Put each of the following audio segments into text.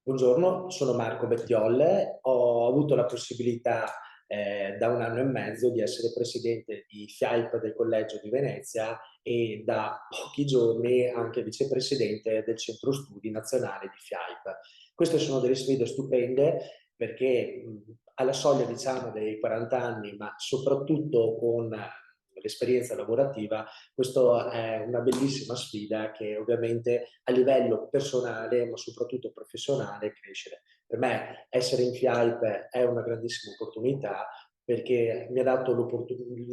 Buongiorno, sono Marco Bettiolle. Ho avuto la possibilità da 1 anno e mezzo di essere presidente di FIAIP del Collegio di Venezia e da pochi giorni anche vicepresidente del Centro Studi Nazionale di FIAIP. Queste sono delle sfide stupende perché alla soglia, diciamo, dei 40 anni, ma soprattutto con l'esperienza lavorativa, questa è una bellissima sfida che ovviamente a livello personale, ma soprattutto professionale, crescere. Per me essere in FIAIP è una grandissima opportunità perché mi ha dato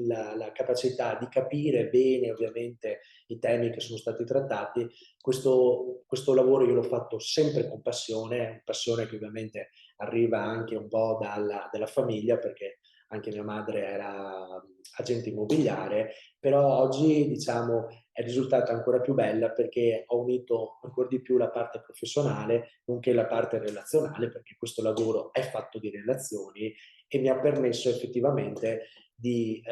la capacità di capire bene ovviamente i temi che sono stati trattati. Questo lavoro io l'ho fatto sempre con passione che ovviamente arriva anche un po' dalla famiglia, perché anche mia madre era agente immobiliare, però oggi diciamo è risultata ancora più bella perché ho unito ancora di più la parte professionale, nonché la parte relazionale, perché questo lavoro è fatto di relazioni e mi ha permesso effettivamente di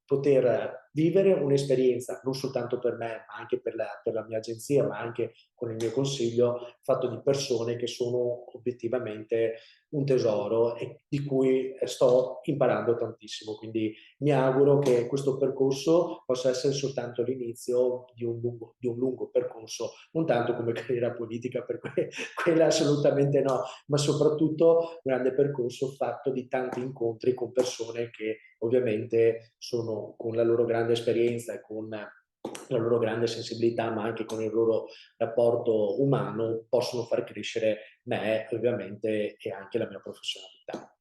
poter vivere un'esperienza non soltanto per me, ma anche per la mia agenzia, ma anche con il mio consiglio, fatto di persone che sono obiettivamente un tesoro e di cui sto imparando tantissimo. Quindi mi auguro che questo percorso possa essere soltanto l'inizio di un lungo percorso, non tanto come carriera politica, per quella assolutamente no, ma soprattutto un grande percorso fatto di tanti incontri con persone che ovviamente sono con la loro grande esperienza e con la loro grande sensibilità, ma anche con il loro rapporto umano, possono far crescere me ovviamente e anche la mia professionalità.